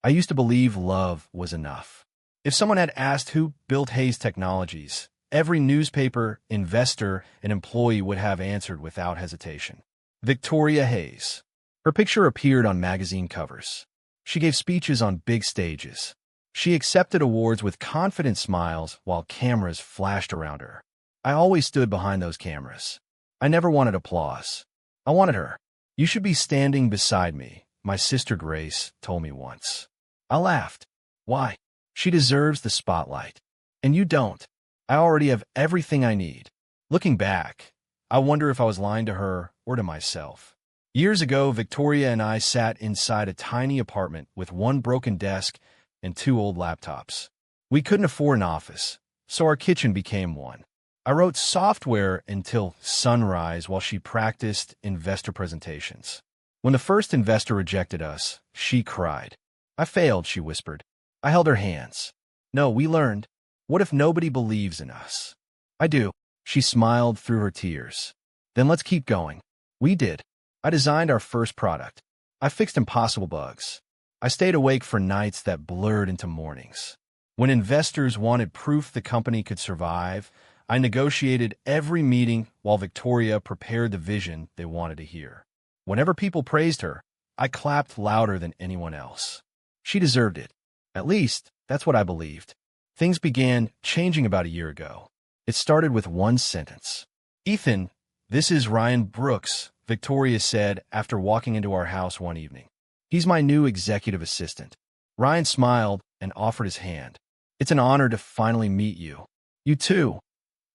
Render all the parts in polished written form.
I used to believe love was enough. If someone had asked who built Hayes Technologies, every newspaper, investor, and employee would have answered without hesitation. Victoria Hayes. Her picture appeared on magazine covers. She gave speeches on big stages. She accepted awards with confident smiles while cameras flashed around her. I always stood behind those cameras. I never wanted applause. I wanted her. "You should be standing beside me," my sister Grace told me once. I laughed. Why? She deserves the spotlight. And you don't. I already have everything I need. Looking back, I wonder if I was lying to her or to myself. Years ago, Victoria and I sat inside a tiny apartment with one broken desk and two old laptops. We couldn't afford an office, so our kitchen became one. I wrote software until sunrise while she practiced investor presentations. When the first investor rejected us, she cried. "I failed," she whispered. I held her hands. "No, we learned. What if nobody believes in us?" "I do." She smiled through her tears. "Then let's keep going." We did. I designed our first product. I fixed impossible bugs. I stayed awake for nights that blurred into mornings. When investors wanted proof the company could survive, I negotiated every meeting while Victoria prepared the vision they wanted to hear. Whenever people praised her, I clapped louder than anyone else. She deserved it. At least, that's what I believed. Things began changing about a year ago. It started with one sentence. "Ethan, this is Ryan Brooks," Victoria said after walking into our house one evening. "He's my new executive assistant." Ryan smiled and offered his hand. "It's an honor to finally meet you." "You too,"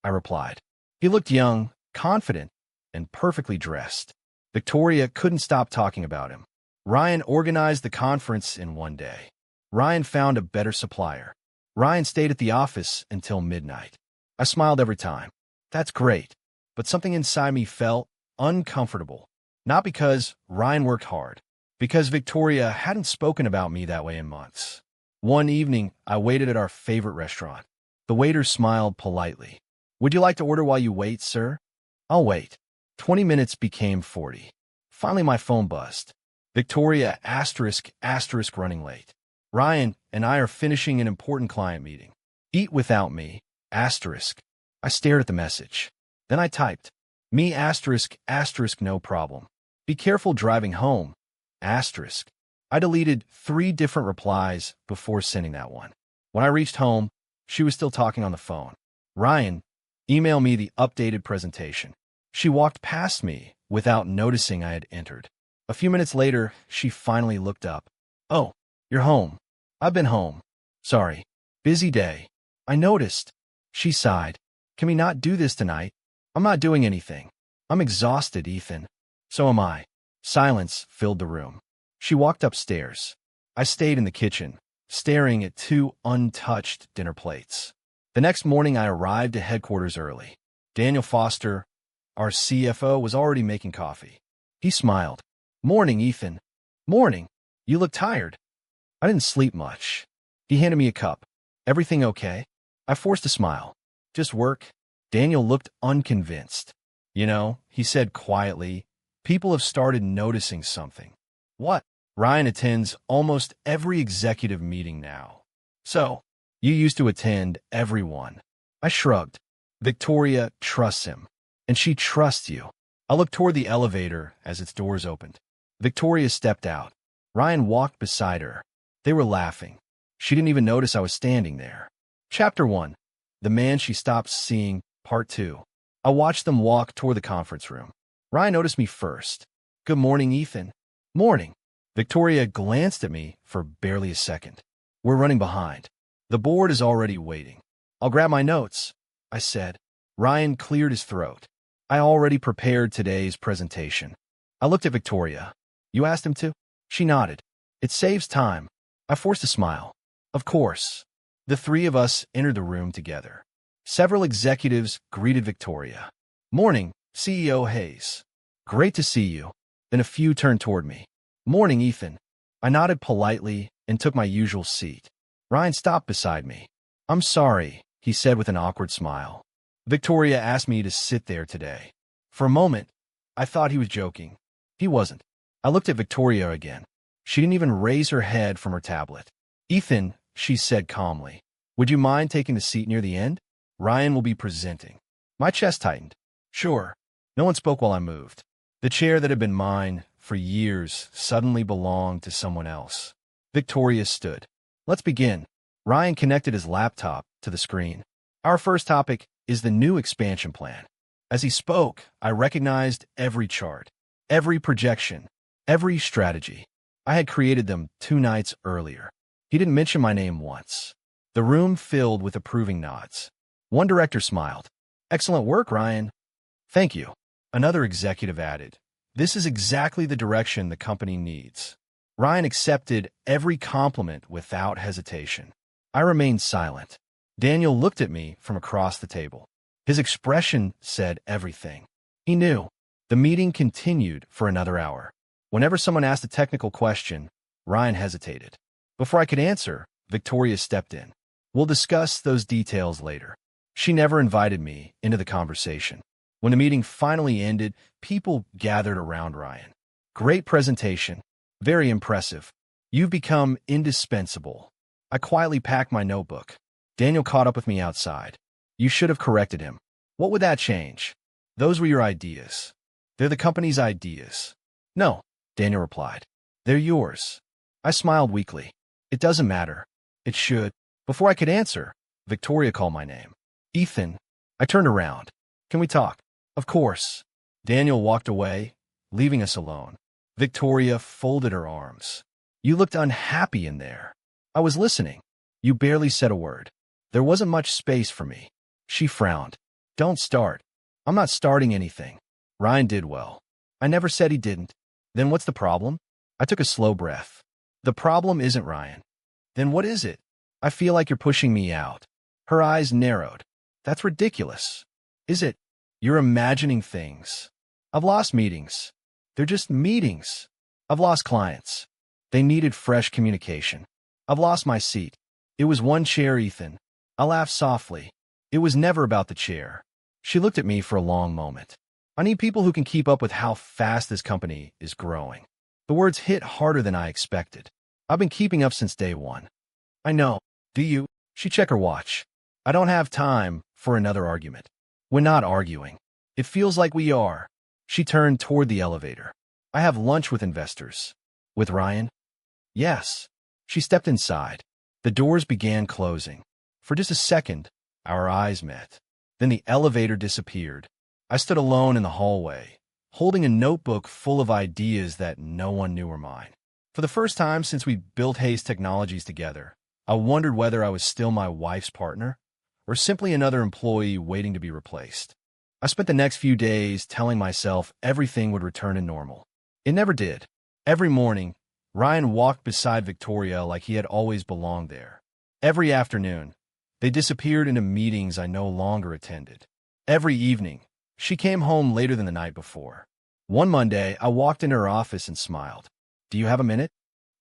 I replied. He looked young, confident, and perfectly dressed. Victoria couldn't stop talking about him. Ryan organized the conference in one day. Ryan found a better supplier. Ryan stayed at the office until midnight. I smiled every time. That's great. But something inside me felt uncomfortable. Not because Ryan worked hard, because Victoria hadn't spoken about me that way in months. One evening, I waited at our favorite restaurant. The waiter smiled politely. "Would you like to order while you wait, sir?" "I'll wait." 20 minutes became 40. Finally, my phone buzzed. "Victoria, ***, running late. Ryan and I are finishing an important client meeting. Eat without me, ***." I stared at the message. Then I typed, "Me, ***, no problem. Be careful driving home, ***." I deleted 3 different replies before sending that one. When I reached home, she was still talking on the phone. "Ryan, email me the updated presentation." She walked past me without noticing I had entered. A few minutes later, she finally looked up. "Oh, you're home." "I've been home. Sorry. Busy day." I noticed. She sighed. "Can we not do this tonight?" "I'm not doing anything. I'm exhausted, Ethan." "So am I." Silence filled the room. She walked upstairs. I stayed in the kitchen, staring at 2 untouched dinner plates. The next morning, I arrived at headquarters early. Daniel Foster, our CFO, was already making coffee. He smiled. "Morning, Ethan." "Morning. You look tired." "I didn't sleep much." He handed me a cup. "Everything okay?" I forced a smile. "Just work." Daniel looked unconvinced. "You know," he said quietly, "people have started noticing something." "What?" "Ryan attends almost every executive meeting now." "So, you used to attend every one." I shrugged. "Victoria trusts him, and she trusts you." I looked toward the elevator as its doors opened. Victoria stepped out. Ryan walked beside her. They were laughing. She didn't even notice I was standing there. Chapter 1. The Man She Stopped Seeing, Part 2. I watched them walk toward the conference room. Ryan noticed me first. "Good morning, Ethan." "Morning." Victoria glanced at me for barely a second. "We're running behind. The board is already waiting." "I'll grab my notes," I said. Ryan cleared his throat. "I already prepared today's presentation." I looked at Victoria. "You asked him to?" She nodded. "It saves time." I forced a smile. "Of course." The 3 of us entered the room together. Several executives greeted Victoria. "Morning, CEO Hayes." "Great to see you." Then a few turned toward me. "Morning, Ethan." I nodded politely and took my usual seat. Ryan stopped beside me. "I'm sorry," he said with an awkward smile. "Victoria asked me to sit there today." For a moment, I thought he was joking. He wasn't. I looked at Victoria again. She didn't even raise her head from her tablet. Ethan, she said calmly, would you mind taking the seat near the end? Ryan will be presenting. My chest tightened. Sure. No one spoke while I moved. The chair that had been mine for years suddenly belonged to someone else. Victoria stood. Let's begin. Ryan connected his laptop to the screen. Our first topic is the new expansion plan. As he spoke, I recognized every chart, every projection, every strategy. I had created them 2 nights earlier. He didn't mention my name once. The room filled with approving nods. One director smiled. Excellent work, Ryan. Thank you. Another executive added. This is exactly the direction the company needs. Ryan accepted every compliment without hesitation. I remained silent. Daniel looked at me from across the table. His expression said everything. He knew. The meeting continued for another hour. Whenever someone asked a technical question, Ryan hesitated. Before I could answer, Victoria stepped in. We'll discuss those details later. She never invited me into the conversation. When the meeting finally ended, people gathered around Ryan. Great presentation. Very impressive. You've become indispensable. I quietly packed my notebook. Daniel caught up with me outside. You should have corrected him. What would that change? Those were your ideas. They're the company's ideas. No, Daniel replied. They're yours. I smiled weakly. It doesn't matter. It should. Before I could answer, Victoria called my name. Ethan. I turned around. Can we talk? Of course. Daniel walked away, leaving us alone. Victoria folded her arms. You looked unhappy in there. I was listening. You barely said a word. There wasn't much space for me. She frowned. Don't start. I'm not starting anything. Ryan did well. I never said he didn't. Then what's the problem? I took a slow breath. The problem isn't Ryan. Then what is it? I feel like you're pushing me out. Her eyes narrowed. That's ridiculous. Is it? You're imagining things. I've lost meetings. They're just meetings. I've lost clients. They needed fresh communication. I've lost my seat. It was one chair, Ethan. I laughed softly. It was never about the chair. She looked at me for a long moment. I need people who can keep up with how fast this company is growing. The words hit harder than I expected. I've been keeping up since day one. I know. Do you? She checked her watch. I don't have time for another argument. We're not arguing. It feels like we are. She turned toward the elevator. I have lunch with investors. With Ryan? Yes. She stepped inside. The doors began closing. For just a second, our eyes met. Then the elevator disappeared. I stood alone in the hallway, holding a notebook full of ideas that no one knew were mine. For the first time since we built Hayes Technologies together, I wondered whether I was still my wife's partner or simply another employee waiting to be replaced. I spent the next few days telling myself everything would return to normal. It never did. Every morning, Ryan walked beside Victoria like he had always belonged there. Every afternoon, they disappeared into meetings I no longer attended. Every evening, she came home later than the night before. One Monday, I walked into her office and smiled. Do you have a minute?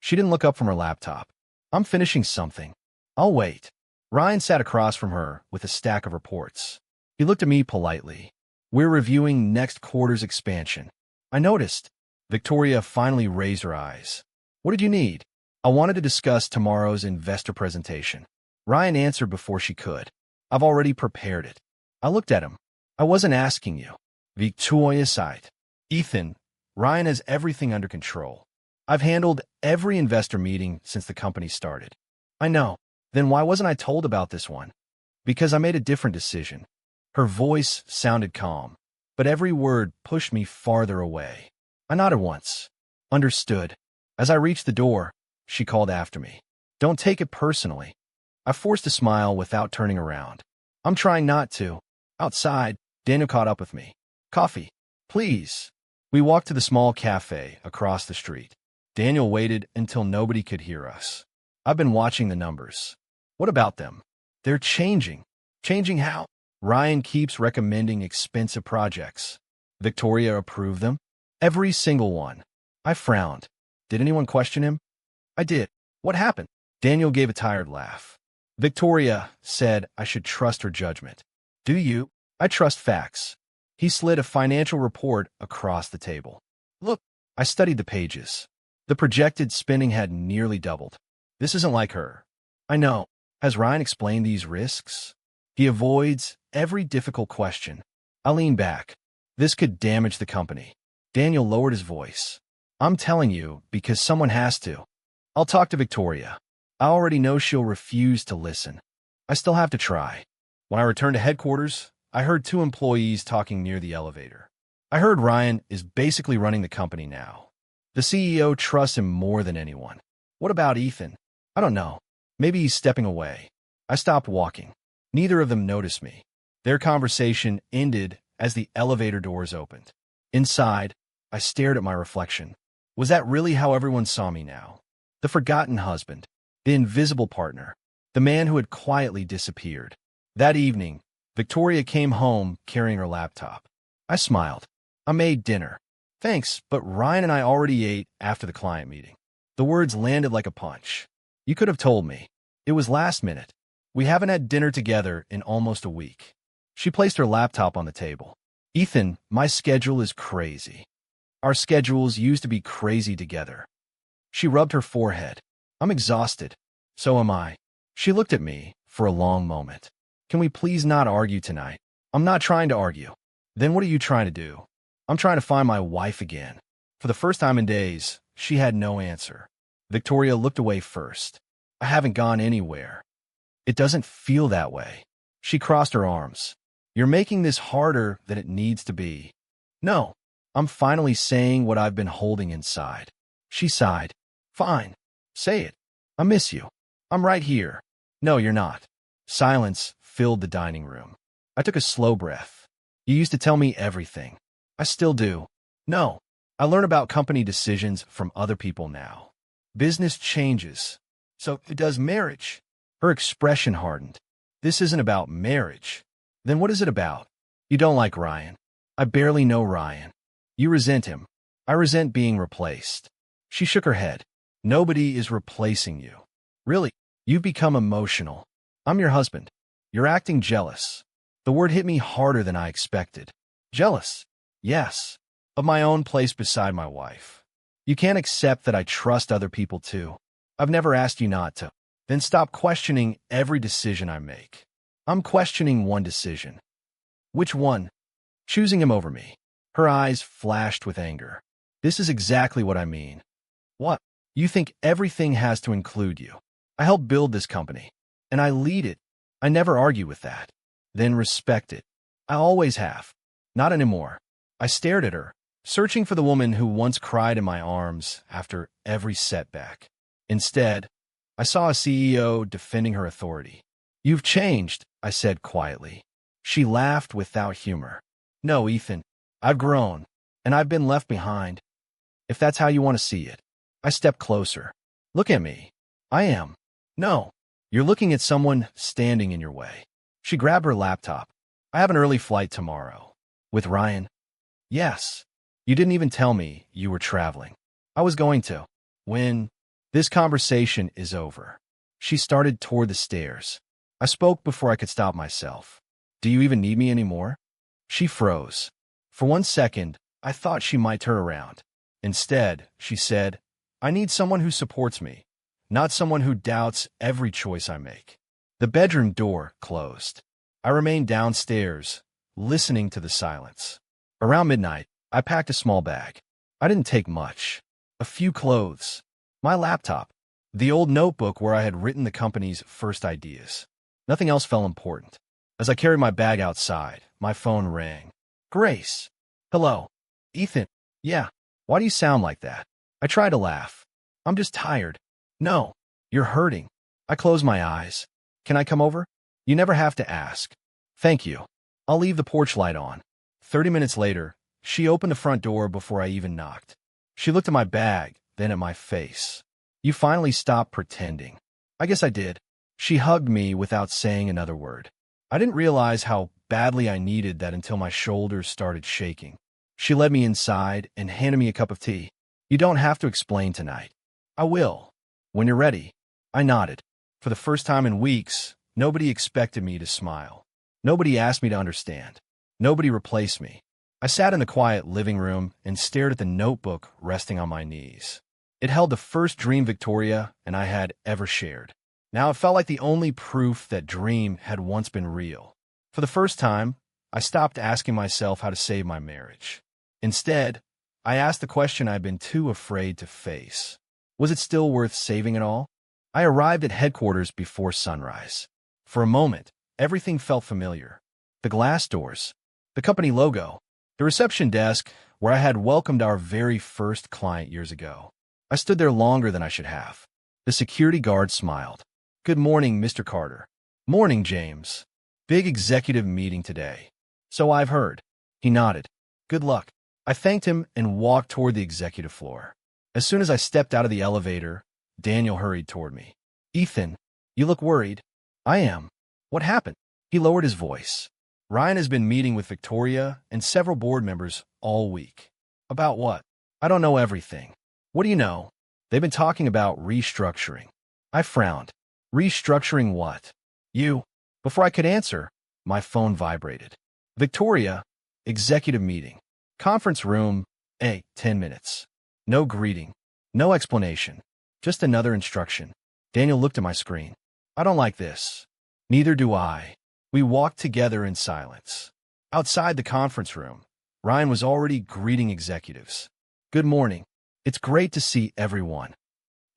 She didn't look up from her laptop. I'm finishing something. I'll wait. Ryan sat across from her with a stack of reports. He looked at me politely. We're reviewing next quarter's expansion. I noticed. Victoria finally raised her eyes. What did you need? I wanted to discuss tomorrow's investor presentation. Ryan answered before she could. I've already prepared it. I looked at him. I wasn't asking you. Victoria sighed. Ethan, Ryan has everything under control. I've handled every investor meeting since the company started. I know. Then why wasn't I told about this one? Because I made a different decision. Her voice sounded calm, but every word pushed me farther away. I nodded once. Understood. As I reached the door, she called after me. Don't take it personally. I forced a smile without turning around. I'm trying not to. Outside, Daniel caught up with me. Coffee, please. We walked to the small cafe across the street. Daniel waited until nobody could hear us. I've been watching the numbers. What about them? They're changing. Changing how? Ryan keeps recommending expensive projects. Victoria approved them? Every single one. I frowned. Did anyone question him? I did. What happened? Daniel gave a tired laugh. Victoria said I should trust her judgment. Do you? I trust facts. He slid a financial report across the table. Look, I studied the pages. The projected spending had nearly doubled. This isn't like her. I know. Has Ryan explained these risks? He avoids every difficult question. I lean back. This could damage the company. Daniel lowered his voice. I'm telling you because someone has to. I'll talk to Victoria. I already know she'll refuse to listen. I still have to try. When I returned to headquarters, I heard two employees talking near the elevator. I heard Ryan is basically running the company now. The CEO trusts him more than anyone. What about Ethan? I don't know. Maybe he's stepping away. I stopped walking. Neither of them noticed me. Their conversation ended as the elevator doors opened. Inside, I stared at my reflection. Was that really how everyone saw me now? The forgotten husband, the invisible partner, the man who had quietly disappeared. That evening, Victoria came home carrying her laptop. I smiled. I made dinner. Thanks, but Ryan and I already ate after the client meeting. The words landed like a punch. You could have told me. It was last minute. We haven't had dinner together in almost a week. She placed her laptop on the table. Ethan, my schedule is crazy. Our schedules used to be crazy together. She rubbed her forehead. I'm exhausted. So am I. She looked at me for a long moment. Can we please not argue tonight? I'm not trying to argue. Then what are you trying to do? I'm trying to find my wife again. For the first time in days, she had no answer. Victoria looked away first. I haven't gone anywhere. It doesn't feel that way. She crossed her arms. You're making this harder than it needs to be. No, I'm finally saying what I've been holding inside. She sighed. Fine. Say it. I miss you. I'm right here. No, you're not. Silence filled the dining room. I took a slow breath. You used to tell me everything. I still do. No. I learn about company decisions from other people now. Business changes. So does marriage. Her expression hardened. This isn't about marriage. Then what is it about? You don't like Ryan. I barely know Ryan. You resent him. I resent being replaced. She shook her head. Nobody is replacing you. Really, you've become emotional. I'm your husband. You're acting jealous. The word hit me harder than I expected. Jealous? Yes. Of my own place beside my wife. You can't accept that I trust other people too. I've never asked you not to. Then stop questioning every decision I make. I'm questioning one decision. Which one? Choosing him over me. Her eyes flashed with anger. This is exactly what I mean. What? You think everything has to include you. I helped build this company, and I lead it. I never argue with that. Then respect it. I always have. Not anymore. I stared at her, searching for the woman who once cried in my arms after every setback. Instead, I saw a CEO defending her authority. You've changed, I said quietly. She laughed without humor. No, Ethan, I've grown, and I've been left behind. If that's how you want to see it. I stepped closer. Look at me. I am. No, you're looking at someone standing in your way. She grabbed her laptop. I have an early flight tomorrow. With Ryan? Yes. You didn't even tell me you were traveling. I was going to. When this conversation is over. She started toward the stairs. I spoke before I could stop myself. Do you even need me anymore? She froze. For 1 second, I thought she might turn around. Instead, she said, I need someone who supports me, not someone who doubts every choice I make. The bedroom door closed. I remained downstairs, listening to the silence. Around midnight, I packed a small bag. I didn't take much. A few clothes. My laptop. The old notebook where I had written the company's first ideas. Nothing else felt important. As I carried my bag outside, my phone rang. Grace. Hello. Ethan. Yeah. Why do you sound like that? I tried to laugh. I'm just tired. No. You're hurting. I closed my eyes. Can I come over? You never have to ask. Thank you. I'll leave the porch light on. 30 minutes later, she opened the front door before I even knocked. She looked at my bag, then at my face. You finally stopped pretending. I guess I did. She hugged me without saying another word. I didn't realize how badly I needed that until my shoulders started shaking. She led me inside and handed me a cup of tea. You don't have to explain tonight. I will. When you're ready. I nodded. For the first time in weeks, nobody expected me to smile. Nobody asked me to understand. Nobody replaced me. I sat in the quiet living room and stared at the notebook resting on my knees. It held the first dream Victoria and I had ever shared. Now it felt like the only proof that dream had once been real. For the first time, I stopped asking myself how to save my marriage. Instead, I asked the question I'd been too afraid to face. Was it still worth saving it all? I arrived at headquarters before sunrise. For a moment, everything felt familiar. The glass doors, the company logo, the reception desk where I had welcomed our very first client years ago. I stood there longer than I should have. The security guard smiled. "Good morning, Mr. Carter." "Morning, James. Big executive meeting today." "So I've heard." He nodded. "Good luck." I thanked him and walked toward the executive floor. As soon as I stepped out of the elevator, Daniel hurried toward me. "Ethan, you look worried." "I am." "What happened?" He lowered his voice. "Ryan has been meeting with Victoria and several board members all week." "About what?" "I don't know everything." "What do you know?" "They've been talking about restructuring." I frowned. "Restructuring what?" "You." Before I could answer, my phone vibrated. "Victoria, executive meeting. Conference room, 10 minutes. No greeting, no explanation, just another instruction." Daniel looked at my screen. "I don't like this." "Neither do I." We walked together in silence. Outside the conference room, Ryan was already greeting executives. "Good morning. It's great to see everyone."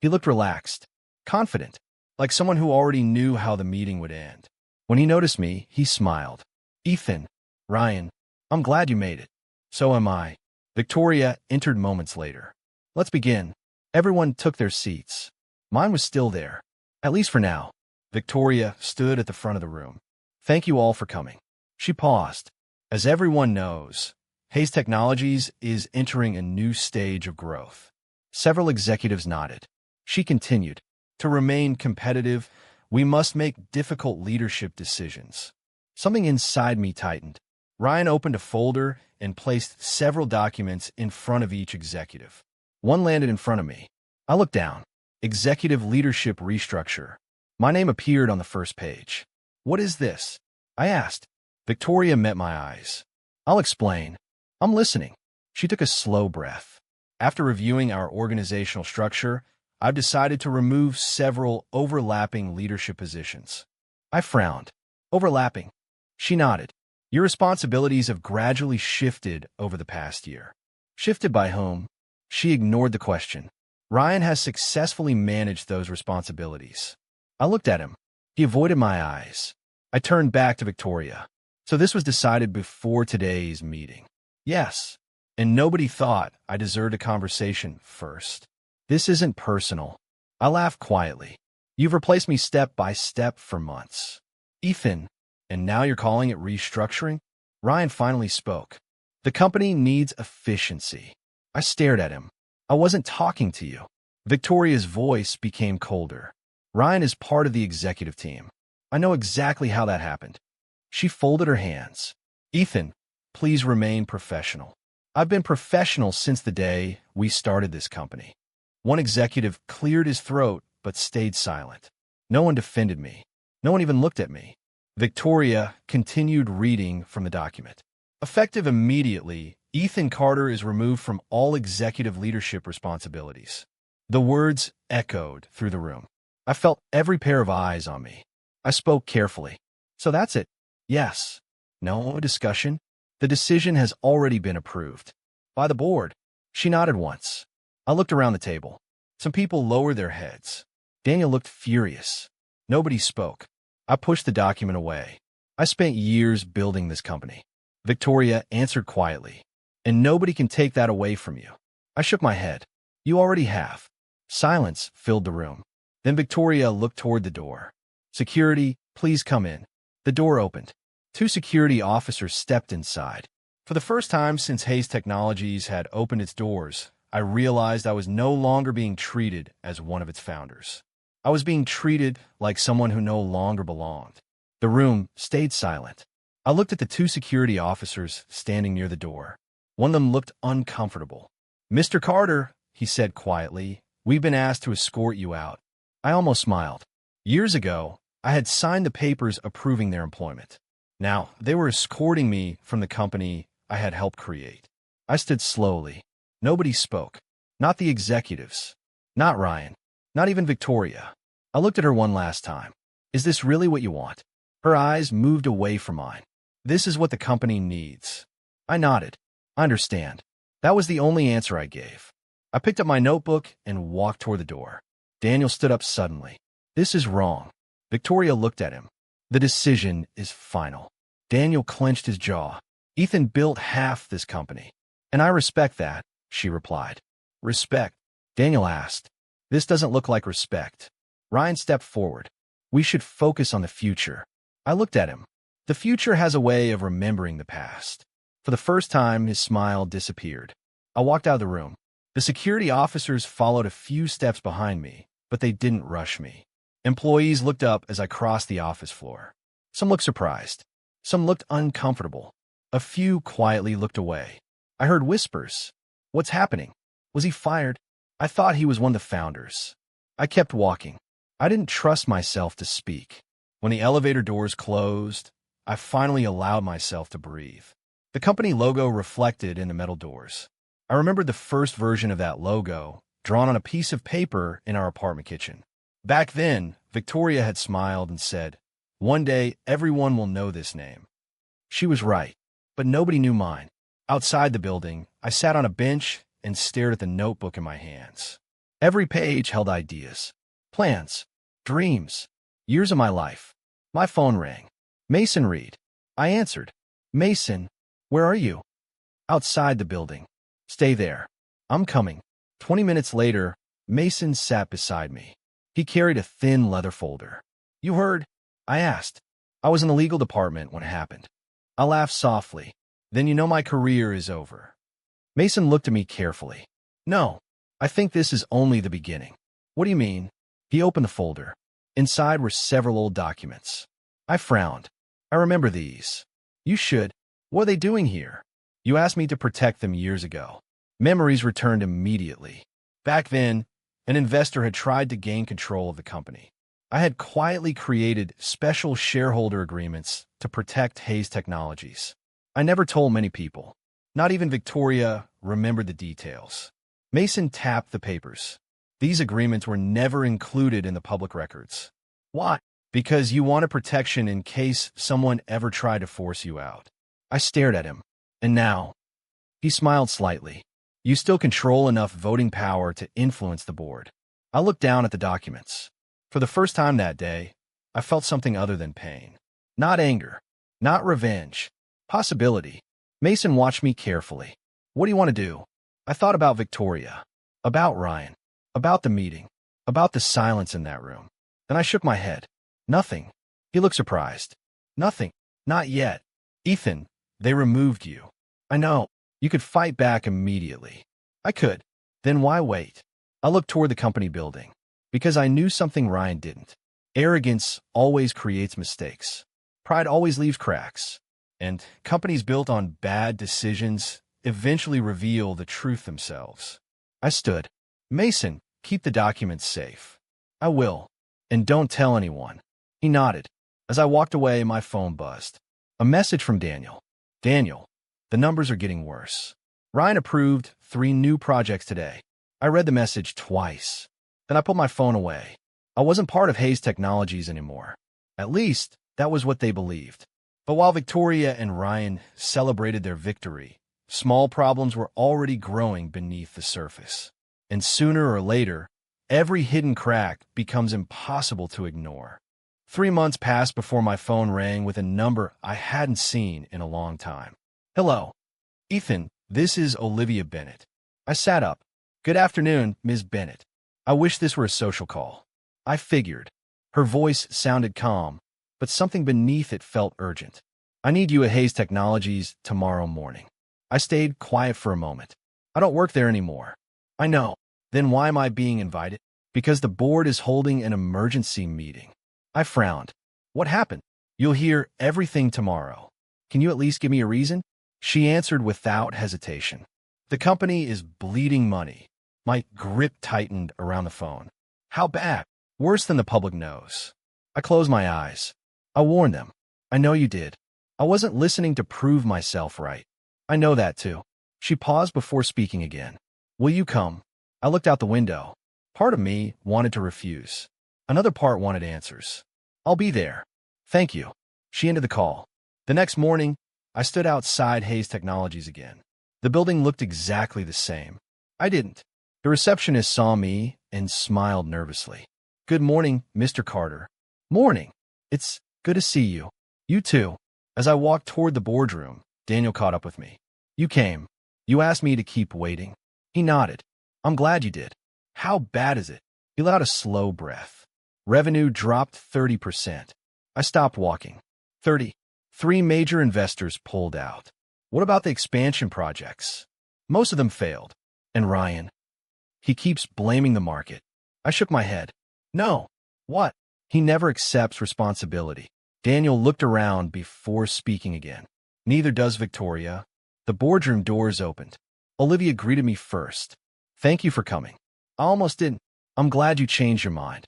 He looked relaxed, confident, like someone who already knew how the meeting would end. When he noticed me, he smiled. "Ethan, Ryan, I'm glad you made it." "So am I." Victoria entered moments later. "Let's begin." Everyone took their seats. Mine was still there, at least for now. Victoria stood at the front of the room. "Thank you all for coming." She paused. "As everyone knows, Hayes Technologies is entering a new stage of growth." Several executives nodded. She continued, "To remain competitive, we must make difficult leadership decisions." Something inside me tightened. Ryan opened a folder and placed several documents in front of each executive. One landed in front of me. I looked down. Executive Leadership Restructure. My name appeared on the first page. "What is this?" I asked. Victoria met my eyes. "I'll explain." "I'm listening." She took a slow breath. "After reviewing our organizational structure, I've decided to remove several overlapping leadership positions." I frowned. "Overlapping?" She nodded. "Your responsibilities have gradually shifted over the past year." "Shifted by whom?" She ignored the question. "Ryan has successfully managed those responsibilities." I looked at him. He avoided my eyes. I turned back to Victoria. "So this was decided before today's meeting?" "Yes." "And nobody thought I deserved a conversation first?" "This isn't personal." I laughed quietly. "You've replaced me step by step for months." "Ethan, and now you're calling it restructuring?" Ryan finally spoke. "The company needs efficiency." I stared at him. "I wasn't talking to you." Victoria's voice became colder. "Ryan is part of the executive team. I know exactly how that happened." She folded her hands. "Ethan, please remain professional." "I've been professional since the day we started this company." One executive cleared his throat but stayed silent. No one defended me. No one even looked at me. Victoria continued reading from the document. "Effective immediately, Ethan Carter is removed from all executive leadership responsibilities." The words echoed through the room. I felt every pair of eyes on me. I spoke carefully. "So that's it?" "Yes." "No discussion?" "The decision has already been approved." "By the board?" She nodded once. I looked around the table. Some people lowered their heads. Daniel looked furious. Nobody spoke. I pushed the document away. "I spent years building this company." Victoria answered quietly. "And nobody can take that away from you." I shook my head. "You already have." Silence filled the room. Then Victoria looked toward the door. "Security, please come in." The door opened. Two security officers stepped inside. For the first time since Hayes Technologies had opened its doors, I realized I was no longer being treated as one of its founders. I was being treated like someone who no longer belonged. The room stayed silent. I looked at the two security officers standing near the door. One of them looked uncomfortable. "Mr. Carter," he said quietly, "we've been asked to escort you out." I almost smiled. Years ago, I had signed the papers approving their employment. Now, they were escorting me from the company I had helped create. I stood slowly. Nobody spoke. Not the executives. Not Ryan. Not even Victoria. I looked at her one last time. Is this really what you want? Her eyes moved away from mine. This is what the company needs. I nodded. I understand. That was the only answer I gave. I picked up my notebook and walked toward the door. Daniel stood up suddenly. This is wrong. Victoria looked at him. The decision is final. Daniel clenched his jaw. Ethan built half this company. And I respect that, she replied. Respect? Daniel asked. This doesn't look like respect. Ryan stepped forward. We should focus on the future. I looked at him. The future has a way of remembering the past. For the first time, his smile disappeared. I walked out of the room. The security officers followed a few steps behind me, but they didn't rush me. Employees looked up as I crossed the office floor. Some looked surprised. Some looked uncomfortable. A few quietly looked away. I heard whispers. What's happening? Was he fired? I thought he was one of the founders. I kept walking. I didn't trust myself to speak. When the elevator doors closed, I finally allowed myself to breathe. The company logo reflected in the metal doors. I remembered the first version of that logo, drawn on a piece of paper in our apartment kitchen. Back then, Victoria had smiled and said, "One day, everyone will know this name." She was right, but nobody knew mine. Outside the building, I sat on a bench and stared at the notebook in my hands. Every page held ideas, plans, dreams, years of my life. My phone rang. Mason Reed. I answered. Mason, where are you? Outside the building. Stay there. I'm coming. 20 minutes later, Mason sat beside me. He carried a thin leather folder. You heard? I asked. I was in the legal department when it happened. I laughed softly. Then you know my career is over. Mason looked at me carefully. No, I think this is only the beginning. What do you mean? He opened the folder. Inside were several old documents. I frowned. I remember these. You should. What are they doing here? You asked me to protect them years ago. Memories returned immediately. Back then, an investor had tried to gain control of the company. I had quietly created special shareholder agreements to protect Hayes Technologies. I never told many people. Not even Victoria remembered the details. Mason tapped the papers. These agreements were never included in the public records. Why? Because you wanted protection in case someone ever tried to force you out. I stared at him. And now? He smiled slightly. You still control enough voting power to influence the board. I looked down at the documents. For the first time that day, I felt something other than pain. Not anger. Not revenge. Possibility. Mason watched me carefully. What do you want to do? I thought about Victoria. About Ryan. About the meeting. About the silence in that room. Then I shook my head. Nothing. He looked surprised. Nothing. Not yet. Ethan, they removed you. I know. You could fight back immediately. I could. Then why wait? I looked toward the company building. Because I knew something Ryan didn't. Arrogance always creates mistakes. Pride always leaves cracks. And companies built on bad decisions eventually reveal the truth themselves. I stood. Mason, keep the documents safe. I will. And don't tell anyone. He nodded. As I walked away, my phone buzzed. A message from Daniel. Daniel, the numbers are getting worse. Ryan approved 3 new projects today. I read the message twice. Then I put my phone away. I wasn't part of Hayes Technologies anymore. At least, that was what they believed. But while Victoria and Ryan celebrated their victory, small problems were already growing beneath the surface. And sooner or later, every hidden crack becomes impossible to ignore. 3 months passed before my phone rang with a number I hadn't seen in a long time. Hello. Ethan, this is Olivia Bennett. I sat up. Good afternoon, Ms. Bennett. I wish this were a social call. I figured. Her voice sounded calm, but something beneath it felt urgent. I need you at Hayes Technologies tomorrow morning. I stayed quiet for a moment. I don't work there anymore. I know. Then why am I being invited? Because the board is holding an emergency meeting. I frowned. What happened? You'll hear everything tomorrow. Can you at least give me a reason? She answered without hesitation. The company is bleeding money. My grip tightened around the phone. How bad? Worse than the public knows. I closed my eyes. I warned them. I know you did. I wasn't listening to prove myself right. I know that too. She paused before speaking again. Will you come? I looked out the window. Part of me wanted to refuse. Another part wanted answers. I'll be there. Thank you. She ended the call. The next morning, I stood outside Hayes Technologies again. The building looked exactly the same. I didn't. The receptionist saw me and smiled nervously. Good morning, Mr. Carter. Morning. It's good to see you. You too. As I walked toward the boardroom, Daniel caught up with me. You came. You asked me to keep waiting. He nodded. I'm glad you did. How bad is it? He let out a slow breath. Revenue dropped 30%. I stopped walking. 30. 3 major investors pulled out. What about the expansion projects? Most of them failed. And Ryan? He keeps blaming the market. I shook my head. No. What? He never accepts responsibility. Daniel looked around before speaking again. Neither does Victoria. The boardroom doors opened. Olivia greeted me first. Thank you for coming. I almost didn't. I'm glad you changed your mind.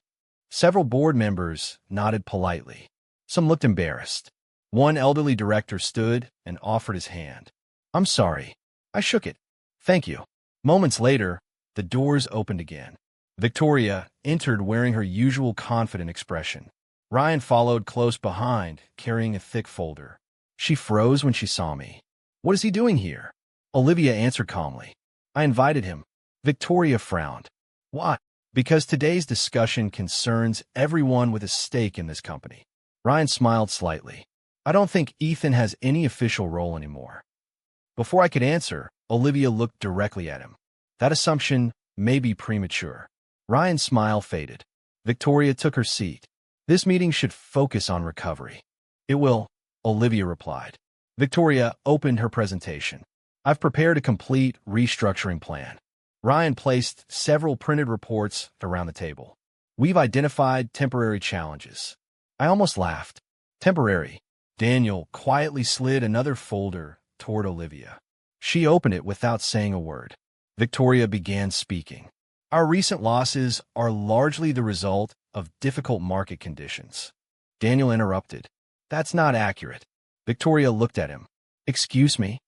Several board members nodded politely. Some looked embarrassed. One elderly director stood and offered his hand. I'm sorry. I shook it. Thank you. Moments later, the doors opened again. Victoria entered wearing her usual confident expression. Ryan followed close behind, carrying a thick folder. She froze when she saw me. What is he doing here? Olivia answered calmly. I invited him. Victoria frowned. Why? Because today's discussion concerns everyone with a stake in this company. Ryan smiled slightly. I don't think Ethan has any official role anymore. Before I could answer, Olivia looked directly at him. That assumption may be premature. Ryan's smile faded. Victoria took her seat. This meeting should focus on recovery. It will, Olivia replied. Victoria opened her presentation. I've prepared a complete restructuring plan. Ryan placed several printed reports around the table. We've identified temporary challenges. I almost laughed. Temporary. Daniel quietly slid another folder toward Olivia. She opened it without saying a word. Victoria began speaking. Our recent losses are largely the result of difficult market conditions. Daniel interrupted. That's not accurate. Victoria looked at him. Excuse me?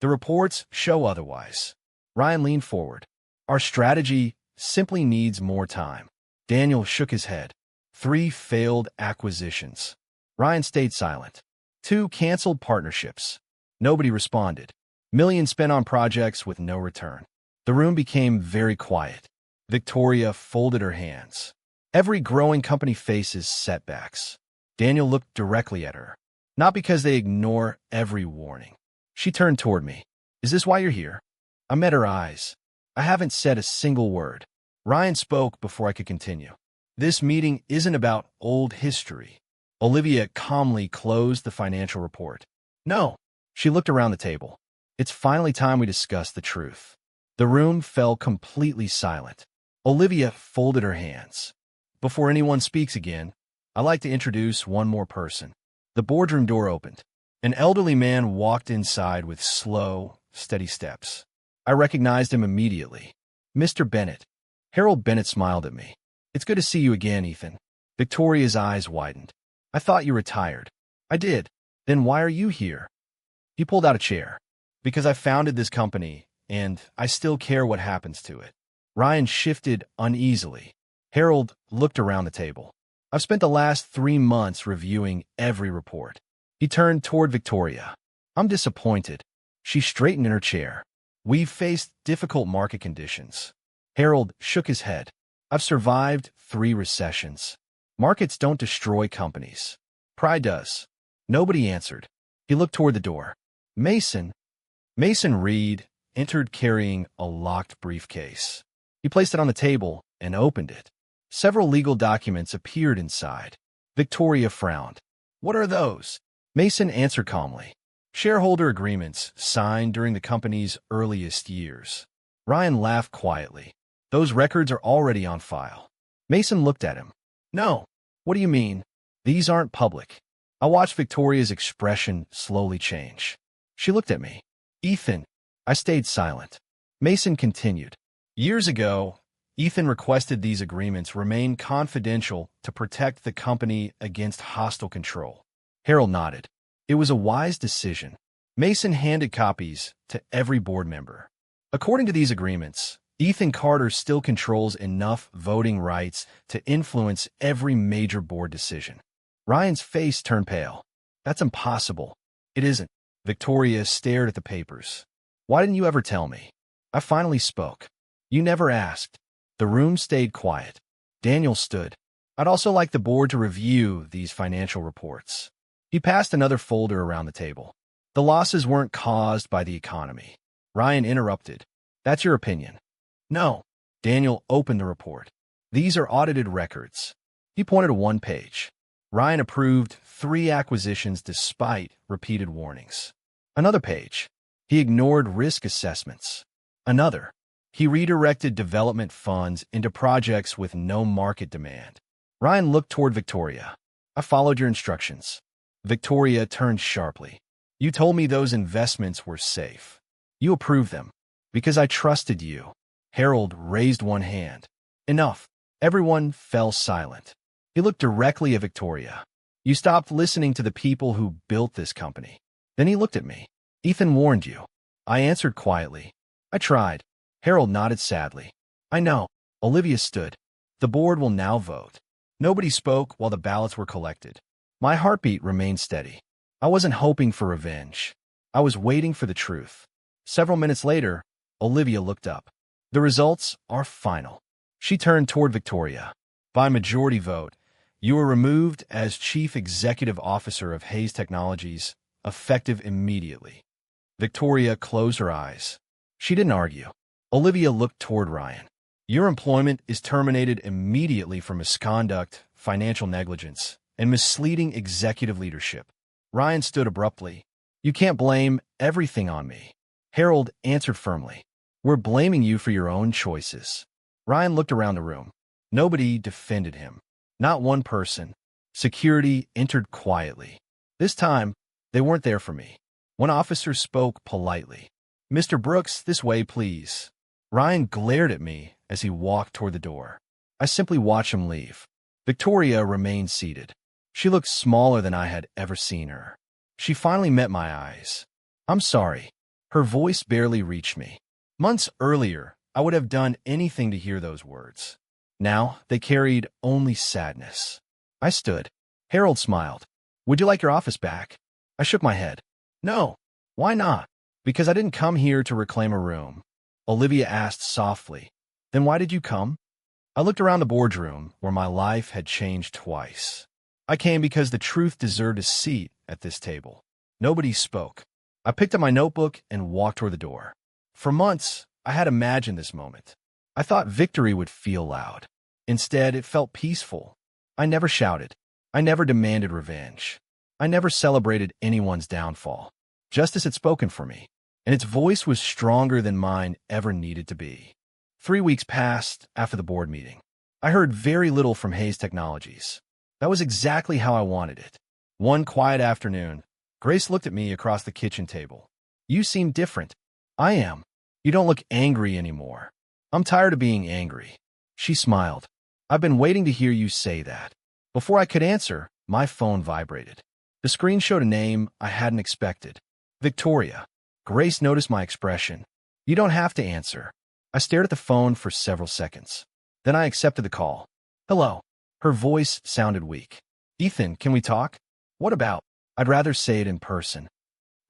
The reports show otherwise. Ryan leaned forward. Our strategy simply needs more time. Daniel shook his head. 3 failed acquisitions. Ryan stayed silent. 2 canceled partnerships. Nobody responded. Millions spent on projects with no return. The room became very quiet. Victoria folded her hands. Every growing company faces setbacks. Daniel looked directly at her. Not because they ignore every warning. She turned toward me. Is this why you're here? I met her eyes. I haven't said a single word. Ryan spoke before I could continue. This meeting isn't about old history. Olivia calmly closed the financial report. No. She looked around the table. It's finally time we discuss the truth. The room fell completely silent. Olivia folded her hands. Before anyone speaks again, I'd like to introduce one more person. The boardroom door opened. An elderly man walked inside with slow, steady steps. I recognized him immediately. Mr. Bennett. Harold Bennett smiled at me. It's good to see you again, Ethan. Victoria's eyes widened. I thought you retired. I did. Then why are you here? He pulled out a chair. Because I founded this company, and I still care what happens to it. Ryan shifted uneasily. Harold looked around the table. I've spent the last 3 months reviewing every report. He turned toward Victoria. I'm disappointed. She straightened in her chair. We've faced difficult market conditions. Harold shook his head. I've survived 3 recessions. Markets don't destroy companies. Pride does. Nobody answered. He looked toward the door. Mason Reed entered carrying a locked briefcase. He placed it on the table and opened it. Several legal documents appeared inside. Victoria frowned. What are those? Mason answered calmly. Shareholder agreements signed during the company's earliest years. Ryan laughed quietly. Those records are already on file. Mason looked at him. No. What do you mean? These aren't public. I watched Victoria's expression slowly change. She looked at me. Ethan. I stayed silent. Mason continued. Years ago, Ethan requested these agreements remain confidential to protect the company against hostile control. Harold nodded. It was a wise decision. Mason handed copies to every board member. According to these agreements, Ethan Carter still controls enough voting rights to influence every major board decision. Ryan's face turned pale. That's impossible. It isn't. Victoria stared at the papers. Why didn't you ever tell me? I finally spoke. You never asked. The room stayed quiet. Daniel stood. I'd also like the board to review these financial reports. He passed another folder around the table. The losses weren't caused by the economy. Ryan interrupted. That's your opinion. No. Daniel opened the report. These are audited records. He pointed to one page. Ryan approved 3 acquisitions despite repeated warnings. Another page. He ignored risk assessments. Another. He redirected development funds into projects with no market demand. Ryan looked toward Victoria. I followed your instructions. Victoria turned sharply. You told me those investments were safe. You approved them. Because I trusted you. Harold raised one hand. Enough. Everyone fell silent. He looked directly at Victoria. You stopped listening to the people who built this company. Then he looked at me. Ethan warned you. I answered quietly. I tried. Harold nodded sadly. I know. Olivia stood. The board will now vote. Nobody spoke while the ballots were collected. My heartbeat remained steady. I wasn't hoping for revenge. I was waiting for the truth. Several minutes later, Olivia looked up. The results are final. She turned toward Victoria. By majority vote, you were removed as Chief Executive Officer of Hayes Technologies, effective immediately. Victoria closed her eyes. She didn't argue. Olivia looked toward Ryan. Your employment is terminated immediately for misconduct, financial negligence, and misleading executive leadership. Ryan stood abruptly. You can't blame everything on me. Harold answered firmly. We're blaming you for your own choices. Ryan looked around the room. Nobody defended him. Not one person. Security entered quietly. This time, they weren't there for me. One officer spoke politely. Mr. Brooks, this way, please. Ryan glared at me as he walked toward the door. I simply watched him leave. Victoria remained seated. She looked smaller than I had ever seen her. She finally met my eyes. I'm sorry. Her voice barely reached me. Months earlier, I would have done anything to hear those words. Now, they carried only sadness. I stood. Harold smiled. Would you like your office back? I shook my head. No. Why not? Because I didn't come here to reclaim a room. Olivia asked softly. Then why did you come? I looked around the boardroom where my life had changed twice. I came because the truth deserved a seat at this table. Nobody spoke. I picked up my notebook and walked toward the door. For months, I had imagined this moment. I thought victory would feel loud. Instead, it felt peaceful. I never shouted. I never demanded revenge. I never celebrated anyone's downfall. Justice had spoken for me, and its voice was stronger than mine ever needed to be. 3 weeks passed after the board meeting. I heard very little from Hayes Technologies. That was exactly how I wanted it. One quiet afternoon, Grace looked at me across the kitchen table. You seem different. I am. You don't look angry anymore. I'm tired of being angry. She smiled. I've been waiting to hear you say that. Before I could answer, my phone vibrated. The screen showed a name I hadn't expected. Victoria. Grace noticed my expression. You don't have to answer. I stared at the phone for several seconds. Then I accepted the call. Hello. Her voice sounded weak. Ethan, can we talk? What about? I'd rather say it in person.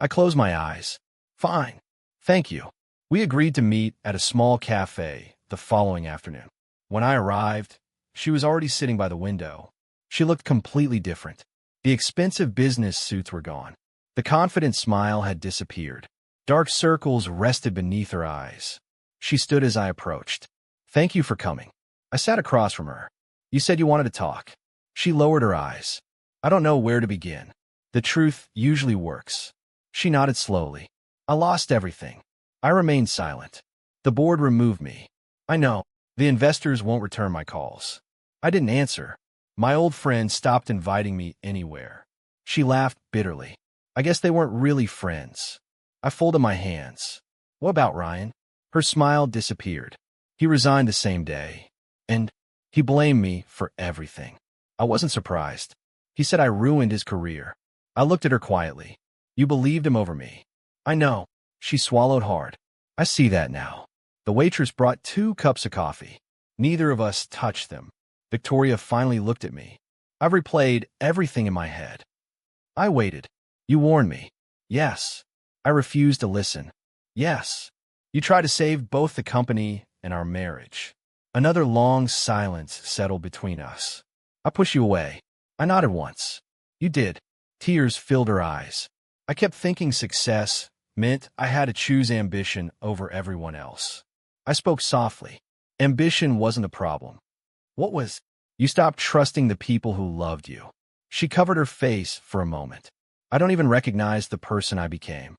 I closed my eyes. Fine. Thank you. We agreed to meet at a small cafe the following afternoon. When I arrived, she was already sitting by the window. She looked completely different. The expensive business suits were gone. The confident smile had disappeared. Dark circles rested beneath her eyes. She stood as I approached. Thank you for coming. I sat across from her. You said you wanted to talk. She lowered her eyes. I don't know where to begin. The truth usually works. She nodded slowly. I lost everything. I remained silent. The board removed me. I know. The investors won't return my calls. I didn't answer. My old friends stopped inviting me anywhere. She laughed bitterly. I guess they weren't really friends. I folded my hands. What about Ryan? Her smile disappeared. He resigned the same day. And he blamed me for everything. I wasn't surprised. He said I ruined his career. I looked at her quietly. You believed him over me. I know. She swallowed hard. I see that now. The waitress brought 2 cups of coffee. Neither of us touched them. Victoria finally looked at me. I've replayed everything in my head. I waited. You warned me. Yes. I refused to listen. Yes. You tried to save both the company and our marriage. Another long silence settled between us. I pushed you away. I nodded once. You did. Tears filled her eyes. I kept thinking success meant I had to choose ambition over everyone else. I spoke softly. Ambition wasn't a problem. What was? You stopped trusting the people who loved you. She covered her face for a moment. I don't even recognize the person I became.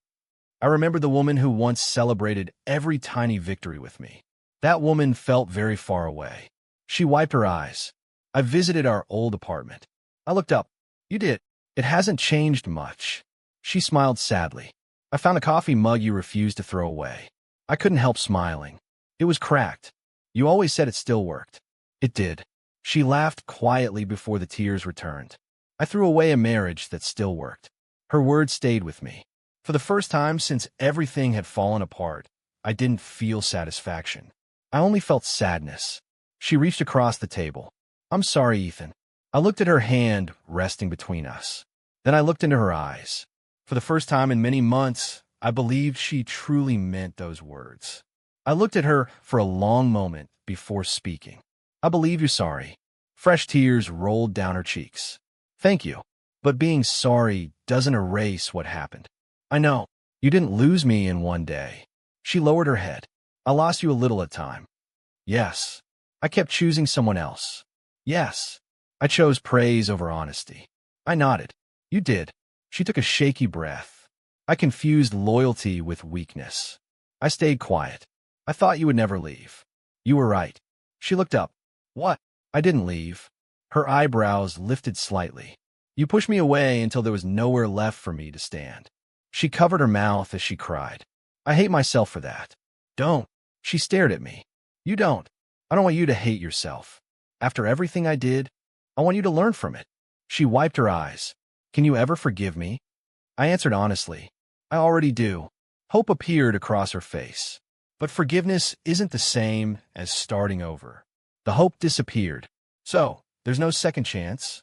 I remember the woman who once celebrated every tiny victory with me. That woman felt very far away. She wiped her eyes. I visited our old apartment. I looked up. You did. It hasn't changed much. She smiled sadly. I found a coffee mug you refused to throw away. I couldn't help smiling. It was cracked. You always said it still worked. It did. She laughed quietly before the tears returned. I threw away a marriage that still worked. Her words stayed with me. For the first time since everything had fallen apart, I didn't feel satisfaction. I only felt sadness. She reached across the table. I'm sorry, Ethan. I looked at her hand resting between us. Then I looked into her eyes. For the first time in many months, I believed she truly meant those words. I looked at her for a long moment before speaking. I believe you're sorry. Fresh tears rolled down her cheeks. Thank you. But being sorry doesn't erase what happened. I know. You didn't lose me in one day. She lowered her head. I lost you a little at a time. Yes. I kept choosing someone else. Yes. I chose praise over honesty. I nodded. You did. She took a shaky breath. I confused loyalty with weakness. I stayed quiet. I thought you would never leave. You were right. She looked up. What? I didn't leave. Her eyebrows lifted slightly. You pushed me away until there was nowhere left for me to stand. She covered her mouth as she cried. I hate myself for that. Don't. She stared at me. You don't. I don't want you to hate yourself. After everything I did, I want you to learn from it. She wiped her eyes. Can you ever forgive me? I answered honestly. I already do. Hope appeared across her face. But forgiveness isn't the same as starting over. The hope disappeared. So, there's no second chance?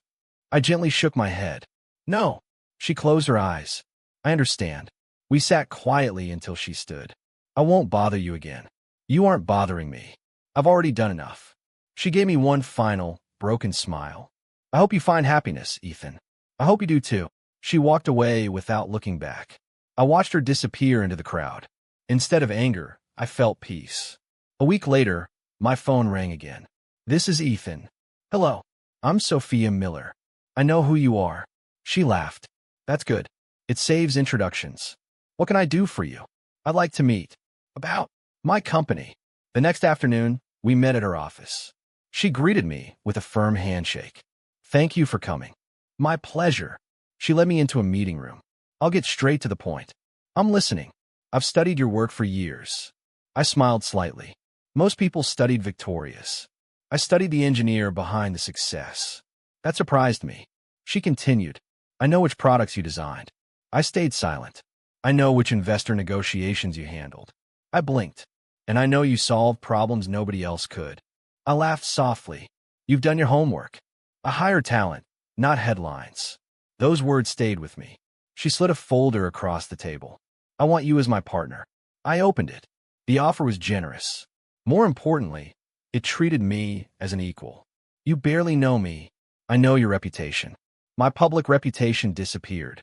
I gently shook my head. No. She closed her eyes. I understand. We sat quietly until she stood. I won't bother you again. You aren't bothering me. I've already done enough. She gave me one final, broken smile. I hope you find happiness, Ethan. I hope you do too. She walked away without looking back. I watched her disappear into the crowd. Instead of anger, I felt peace. A week later, my phone rang again. This is Ethan. Hello. I'm Sophia Miller. I know who you are. She laughed. That's good. It saves introductions. What can I do for you? I'd like to meet. About my company. The next afternoon, we met at her office. She greeted me with a firm handshake. Thank you for coming. My pleasure. She led me into a meeting room. I'll get straight to the point. I'm listening. I've studied your work for years. I smiled slightly. Most people studied Victorious. I studied the engineer behind the success. That surprised me. She continued. I know which products you designed. I stayed silent. I know which investor negotiations you handled. I blinked. And I know you solved problems nobody else could. I laughed softly. You've done your homework. I hire talent, not headlines. Those words stayed with me. She slid a folder across the table. I want you as my partner. I opened it. The offer was generous. More importantly, it treated me as an equal. You barely know me. I know your reputation. My public reputation disappeared.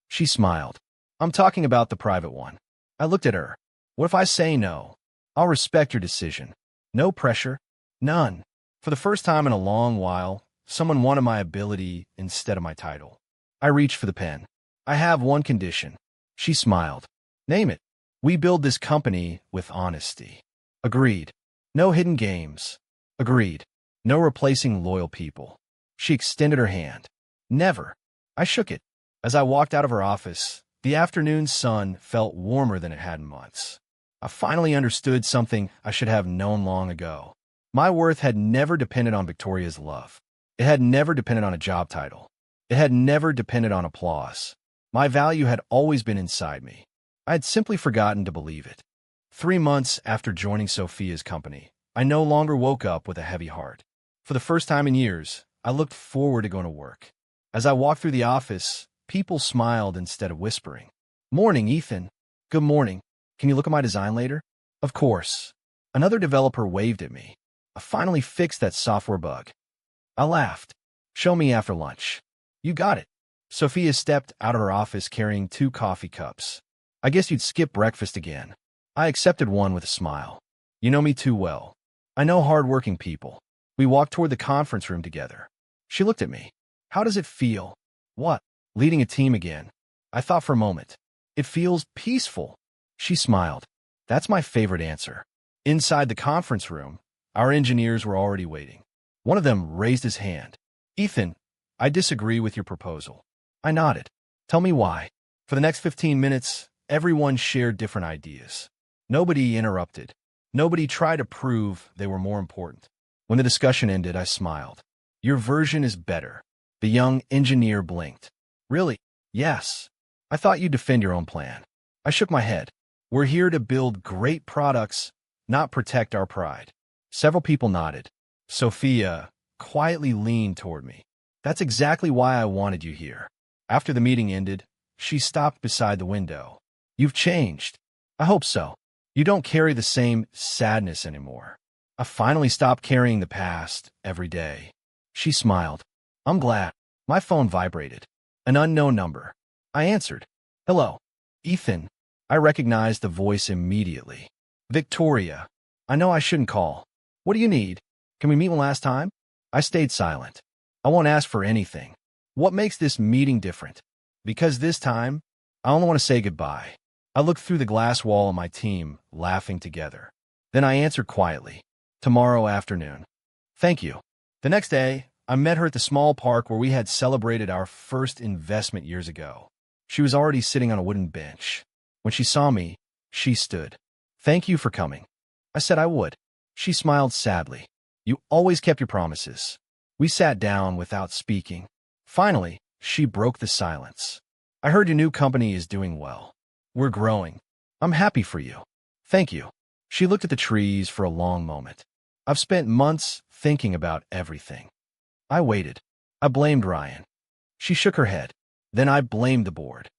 She smiled. I'm talking about the private one. I looked at her. What if I say no? I'll respect your decision. No pressure. None. For the first time in a long while, someone wanted my ability instead of my title. I reached for the pen. I have one condition. She smiled. Name it. We build this company with honesty. Agreed. No hidden games. Agreed. No replacing loyal people. She extended her hand. Never. I shook it. As I walked out of her office, the afternoon sun felt warmer than it had in months. I finally understood something I should have known long ago. My worth had never depended on Victoria's love. It had never depended on a job title. It had never depended on applause. My value had always been inside me. I had simply forgotten to believe it. 3 months after joining Sophia's company, I no longer woke up with a heavy heart. For the first time in years, I looked forward to going to work. As I walked through the office, people smiled instead of whispering. "Morning, Ethan." "Good morning. Can you look at my design later?" "Of course." Another developer waved at me. "I finally fixed that software bug." I laughed. "Show me after lunch." "You got it." Sophia stepped out of her office carrying 2 coffee cups. "I guess you'd skip breakfast again." I accepted one with a smile. "You know me too well. I know hard-working people." We walked toward the conference room together. She looked at me. "How does it feel?" "What?" "Leading a team again." I thought for a moment. "It feels peaceful." She smiled. "That's my favorite answer." Inside the conference room, our engineers were already waiting. One of them raised his hand. "Ethan, I disagree with your proposal." I nodded. "Tell me why." For the next 15 minutes, everyone shared different ideas. Nobody interrupted. Nobody tried to prove they were more important. When the discussion ended, I smiled. "Your version is better." The young engineer blinked. "Really?" "Yes." "I thought you'd defend your own plan." I shook my head. "We're here to build great products, not protect our pride." Several people nodded. Sophia quietly leaned toward me. "That's exactly why I wanted you here." After the meeting ended, she stopped beside the window. "You've changed." "I hope so. You don't carry the same sadness anymore." I finally stopped carrying the past every day. She smiled. "I'm glad." My phone vibrated. An unknown number. I answered. "Hello." "Ethan." I recognized the voice immediately. "Victoria." "I know I shouldn't call. What do you need? Can we meet one last time?" I stayed silent. "I won't ask for anything." "What makes this meeting different?" "Because this time, I only want to say goodbye." I looked through the glass wall at my team, laughing together. Then I answered quietly. "Tomorrow afternoon." "Thank you." The next day, I met her at the small park where we had celebrated our first investment years ago. She was already sitting on a wooden bench. When she saw me, she stood. "Thank you for coming." I said I would. She smiled sadly. "You always kept your promises." We sat down without speaking. Finally, she broke the silence. "I heard your new company is doing well. We're growing. I'm happy for you." "Thank you." She looked at the trees for a long moment. "I've spent months thinking about everything." I waited. I blamed Ryan. She shook her head. Then I blamed the board.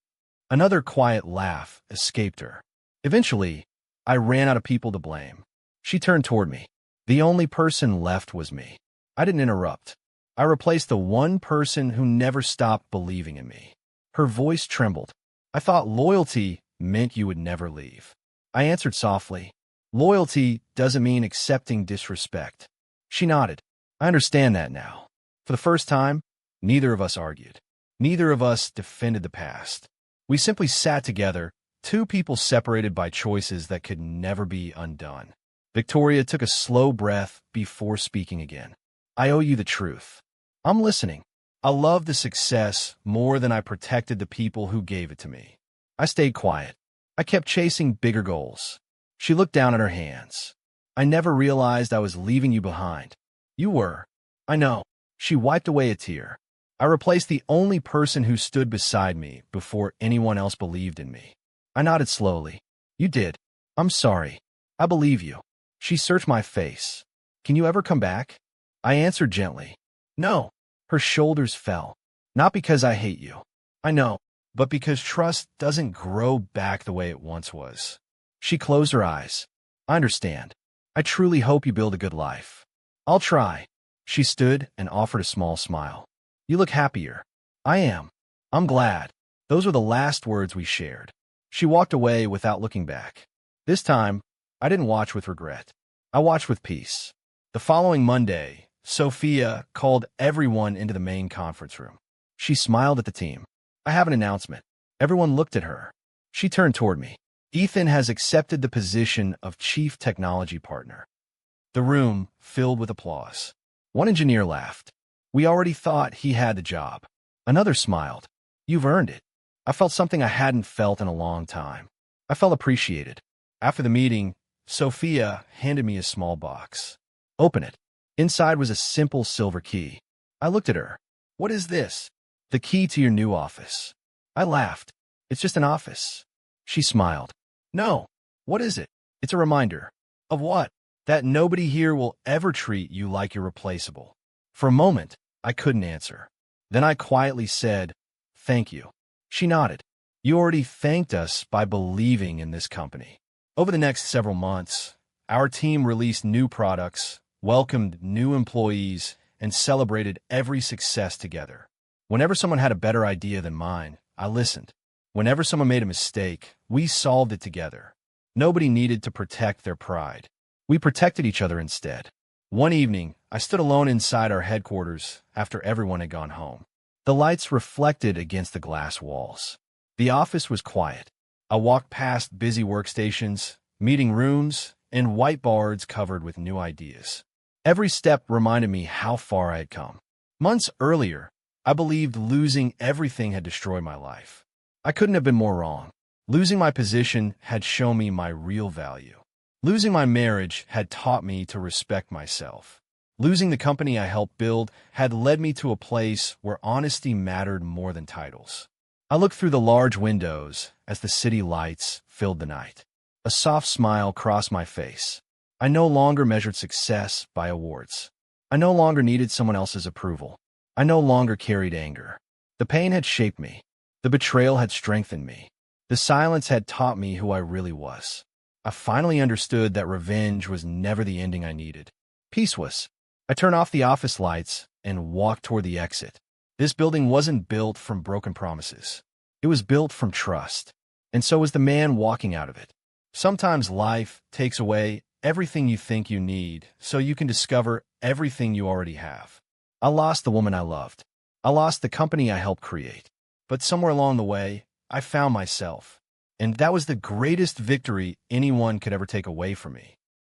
Another quiet laugh escaped her. Eventually, I ran out of people to blame. She turned toward me. The only person left was me. I didn't interrupt. I replaced the one person who never stopped believing in me. Her voice trembled. "I thought loyalty meant you would never leave." I answered softly. "Loyalty doesn't mean accepting disrespect." She nodded. "I understand that now." For the first time, neither of us argued. Neither of us defended the past. We simply sat together, 2 people separated by choices that could never be undone. Victoria took a slow breath before speaking again. "I owe you the truth." "I'm listening." "I love the success more than I protected the people who gave it to me." I stayed quiet. I kept chasing bigger goals. She looked down at her hands. "I never realized I was leaving you behind." "You were." "I know." She wiped away a tear. "I replaced the only person who stood beside me before anyone else believed in me." I nodded slowly. "You did." "I'm sorry." "I believe you." She searched my face. "Can you ever come back?" I answered gently. "No." Her shoulders fell. "Not because I hate you." "I know. But because trust doesn't grow back the way it once was." She closed her eyes. "I understand. I truly hope you build a good life." "I'll try." She stood and offered a small smile. "You look happier." "I am." "I'm glad." Those were the last words we shared. She walked away without looking back. This time, I didn't watch with regret. I watched with peace. The following Monday, Sophia called everyone into the main conference room. She smiled at the team. "I have an announcement." Everyone looked at her. She turned toward me. "Ethan has accepted the position of Chief Technology Partner." The room filled with applause. One engineer laughed. "We already thought he had the job." Another smiled. "You've earned it." I felt something I hadn't felt in a long time. I felt appreciated. After the meeting, Sophia handed me a small box. "Open it." Inside was a simple silver key. I looked at her. "What is this?" "The key to your new office." I laughed. "It's just an office." She smiled. "No. What is it?" It's a reminder. Of what? That nobody here will ever treat you like you're replaceable. For a moment, I couldn't answer. Then I quietly said, "Thank you." She nodded. "You already thanked us by believing in this company." Over the next several months, our team released new products, welcomed new employees, and celebrated every success together. Whenever someone had a better idea than mine, I listened. Whenever someone made a mistake, we solved it together. Nobody needed to protect their pride. We protected each other instead. One evening, I stood alone inside our headquarters after everyone had gone home. The lights reflected against the glass walls. The office was quiet. I walked past busy workstations, meeting rooms, and whiteboards covered with new ideas. Every step reminded me how far I had come. Months earlier, I believed losing everything had destroyed my life. I couldn't have been more wrong. Losing my position had shown me my real value. Losing my marriage had taught me to respect myself. Losing the company I helped build had led me to a place where honesty mattered more than titles. I looked through the large windows as the city lights filled the night. A soft smile crossed my face. I no longer measured success by awards. I no longer needed someone else's approval. I no longer carried anger. The pain had shaped me. The betrayal had strengthened me. The silence had taught me who I really was. I finally understood that revenge was never the ending I needed. Peace was. I turned off the office lights and walked toward the exit. This building wasn't built from broken promises. It was built from trust. And so was the man walking out of it. Sometimes life takes away everything you think you need so you can discover everything you already have. I lost the woman I loved. I lost the company I helped create. But somewhere along the way, I found myself. And that was the greatest victory anyone could ever take away from me.